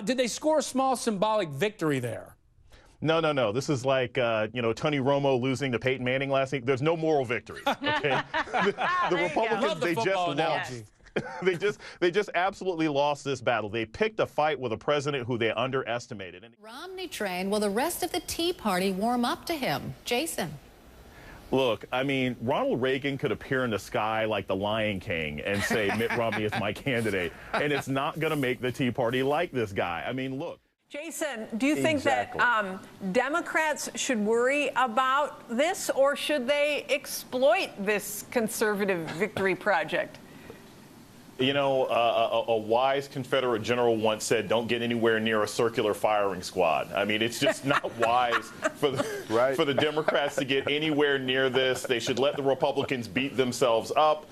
Did they score a small symbolic victory there? No, no, no. This is like, Tony Romo losing to Peyton Manning last week. There's no moral victories, okay? the Republicans, they just lost. They just absolutely lost this battle. They picked a fight with a president who they underestimated. Romney train. Will the rest of the Tea Party warm up to him? Jason. Look, I mean, Ronald Reagan could appear in the sky like the Lion King and say Mitt Romney is my candidate, and it's not going to make the Tea Party like this guy. I mean, look. Jason, do you think that Democrats should worry about this, or should they exploit this conservative victory project? You know, a wise Confederate general once said, don't get anywhere near a circular firing squad. I mean, it's just not wise for the Democrats to get anywhere near this. They should let the Republicans beat themselves up.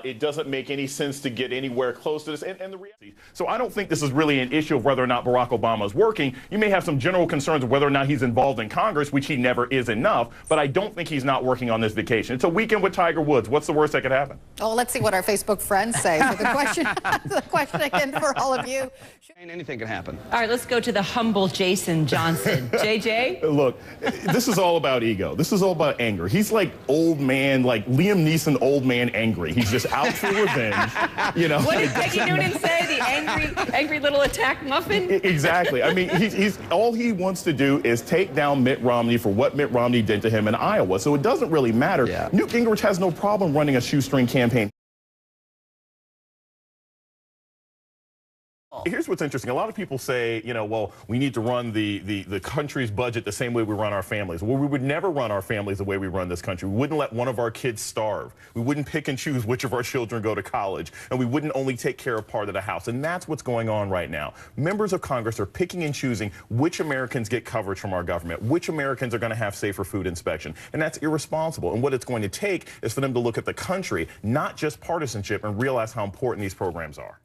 It doesn't make any sense to get anywhere close to this. And the reality. So I don't think this is really an issue of whether or not Barack Obama is working. You may have some general concerns of whether or not he's involved in Congress, which he never is enough. But I don't think he's not working on this vacation. It's a weekend with Tiger Woods. What's the worst that could happen? Oh, let's see what our Facebook friends say. So the question again for all of you. Anything can happen. All right, let's go to the humble Jason Johnson. JJ? Look, this is all about ego. This is all about anger. He's like old man, like Liam Neeson, old man angry. He's just out for revenge. You know. What did Peggy Noonan say? The angry little attack muffin? Exactly. I mean, he's all he wants to do is take down Mitt Romney for what Mitt Romney did to him in Iowa. So it doesn't really matter. Yeah. Newt Gingrich has no problem running a shoestring campaign. Here's what's interesting. A lot of people say, well, we need to run the country's budget the same way we run our families. Well, we would never run our families the way we run this country. We wouldn't let one of our kids starve. We wouldn't pick and choose which of our children go to college. And we wouldn't only take care of part of the house. And that's what's going on right now. Members of Congress are picking and choosing which Americans get coverage from our government, which Americans are going to have safer food inspection. And that's irresponsible. And what it's going to take is for them to look at the country, not just partisanship, and realize how important these programs are.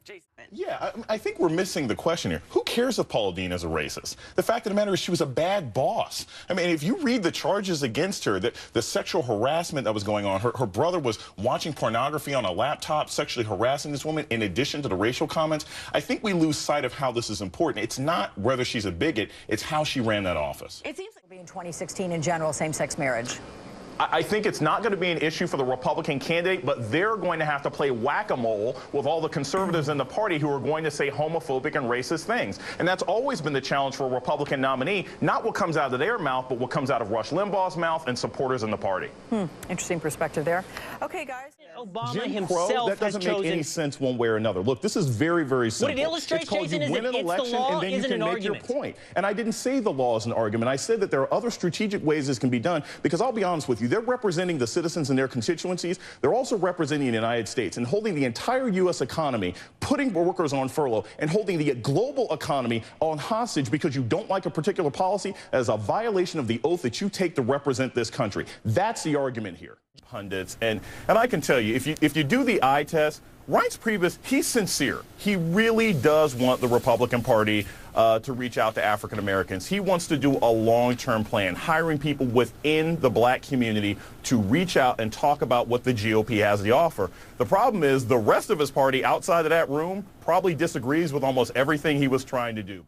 Yeah, I think we're missing the question here. Who cares if Paula Deen is a racist? The fact of the matter is she was a bad boss. I mean, if you read the charges against her, the sexual harassment that was going on, her brother was watching pornography on a laptop, sexually harassing this woman in addition to the racial comments. I think we lose sight of how this is important. It's not whether she's a bigot, it's how she ran that office. It seems like it'll be in 2016 in general, same-sex marriage. I think it's not going to be an issue for the Republican candidate, but they're going to have to play whack-a-mole with all the conservatives in the party who are going to say homophobic and racist things. And that's always been the challenge for a Republican nominee, not what comes out of their mouth, but what comes out of Rush Limbaugh's mouth and supporters in the party. Interesting perspective there. Okay, guys. Obama Jim himself Crow, that doesn't make any sense one way or another. Look, this is very, very simple. What it illustrates, it's called Jason, you win an election and then you can make your point. And I didn't say the law is an argument. I said that there are other strategic ways this can be done, because I'll be honest with you, they're representing the citizens in their constituencies. They're also representing the United States and holding the entire U.S. economy, putting workers on furlough, and holding the global economy on hostage because you don't like a particular policy as a violation of the oath that you take to represent this country. That's the argument here. Pundits, and I can tell you, if you do the eye test, Reince Priebus, he's sincere. He really does want the Republican Party to reach out to African Americans. He wants to do a long-term plan, hiring people within the black community to reach out and talk about what the GOP has to offer. The problem is the rest of his party outside of that room probably disagrees with almost everything he was trying to do.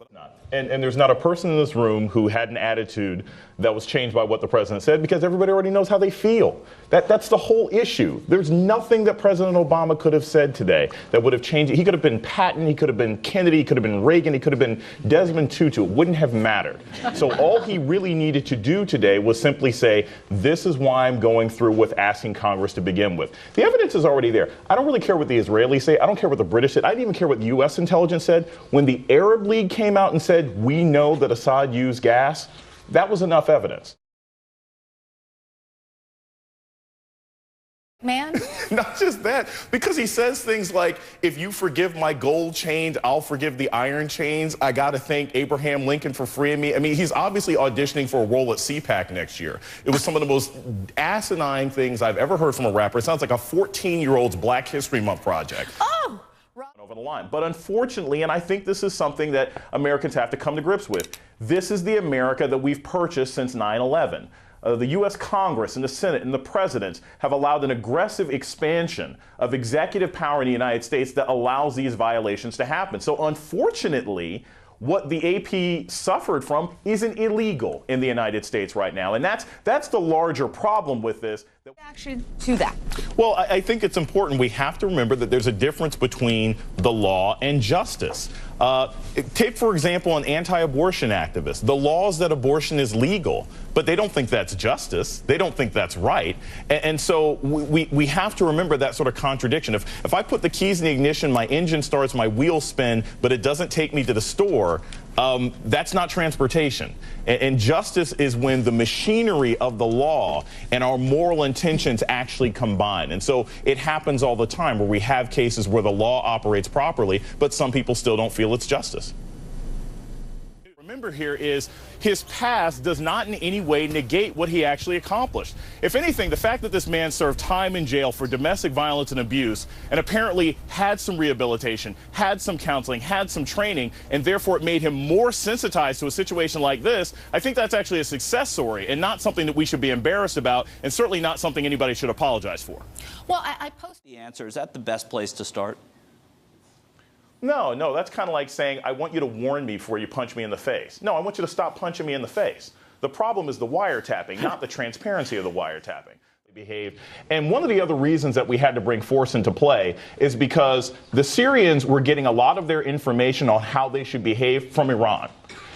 And there's not a person in this room who had an attitude that was changed by what the president said, because everybody already knows how they feel. That's the whole issue. There's nothing that President Obama could have said today that would have changed it. He could have been Patton, he could have been Kennedy, he could have been Reagan, he could have been Desmond Tutu. It wouldn't have mattered. So all he really needed to do today was simply say, this is why I'm going through with asking Congress to begin with. The evidence is already there. I don't really care what the Israelis say. I don't care what the British said. I didn't even care what the U.S. intelligence said. When the Arab League came out and said, we know that Assad used gas, that was enough evidence. Man. Not just that, because he says things like, if you forgive my gold chains, I'll forgive the iron chains. I got to thank Abraham Lincoln for freeing me. I mean, he's obviously auditioning for a role at CPAC next year. It was some of the most asinine things I've ever heard from a rapper. It sounds like a 14-year-old's Black History Month project. Oh! Over the line. But unfortunately, and I think this is something that Americans have to come to grips with, this is the America that we've purchased since 9/11. The U.S. Congress and the Senate and the President have allowed an aggressive expansion of executive power in the United States that allows these violations to happen. So unfortunately, what the AP suffered from isn't illegal in the United States right now. And that's the larger problem with this. Reaction to that. Well, I think it's important. We have to remember that there's a difference between the law and justice. Take, for example, an anti-abortion activist. The law is that abortion is legal, but they don't think that's justice. They don't think that's right. And so we have to remember that sort of contradiction. If I put the keys in the ignition, my engine starts, my wheels spin, but it doesn't take me to the store, that's not transportation. And justice is when the machinery of the law and our moral intentions actually combine. And so it happens all the time where we have cases where the law operates properly, but some people still don't feel it's justice. Remember here is his past does not in any way negate what he actually accomplished. If anything, the fact that this man served time in jail for domestic violence and abuse and apparently had some rehabilitation, had some counseling, had some training, and therefore it made him more sensitized to a situation like this, I think that's actually a success story and not something that we should be embarrassed about, and certainly not something anybody should apologize for. Well, I posted the answer. Is that the best place to start? No, that's kind of like saying, I want you to warn me before you punch me in the face. No, I want you to stop punching me in the face. The problem is the wiretapping, not the transparency of the wiretapping. Behaved. And one of the other reasons that we had to bring force into play is because the Syrians were getting a lot of their information on how they should behave from Iran.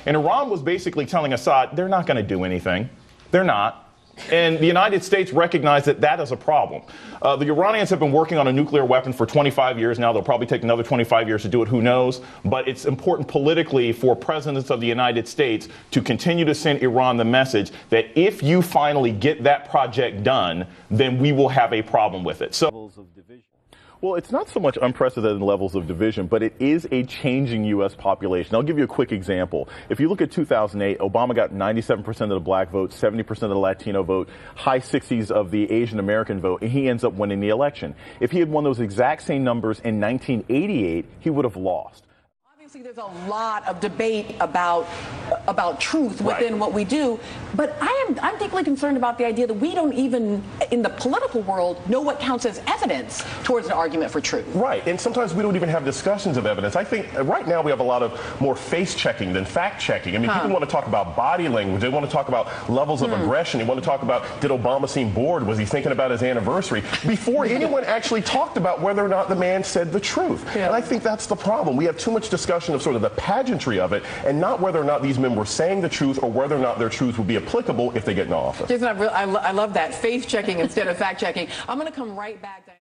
And Iran was basically telling Assad, they're not going to do anything. They're not. And the United States recognized that that is a problem. The Iranians have been working on a nuclear weapon for 25 years now. They'll probably take another 25 years to do it. Who knows? But it's important politically for presidents of the United States to continue to send Iran the message that if you finally get that project done, then we will have a problem with it. So. Well, it's not so much unprecedented levels of division, but it is a changing U.S. population. I'll give you a quick example. If you look at 2008, Obama got 97% of the black vote, 70% of the Latino vote, high 60s of the Asian American vote, and he ends up winning the election. If he had won those exact same numbers in 1988, he would have lost. Obviously, there's a lot of debate about truth within what we do, but I'm deeply concerned about the idea that we don't even, in the political world, know what counts as evidence towards an argument for truth. Right, and sometimes we don't even have discussions of evidence. I think right now we have a lot of more face-checking than fact-checking. I mean, people want to talk about body language. They want to talk about levels of aggression. They want to talk about, did Obama seem bored? Was he thinking about his anniversary? Before anyone actually talked about whether or not the man said the truth. And I think that's the problem. We have too much discussion of sort of the pageantry of it and not whether or not these men were saying the truth or whether or not their truth would be applicable if they get in office. Jason, I love that. Faith checking instead of fact checking. I'm going to come right back.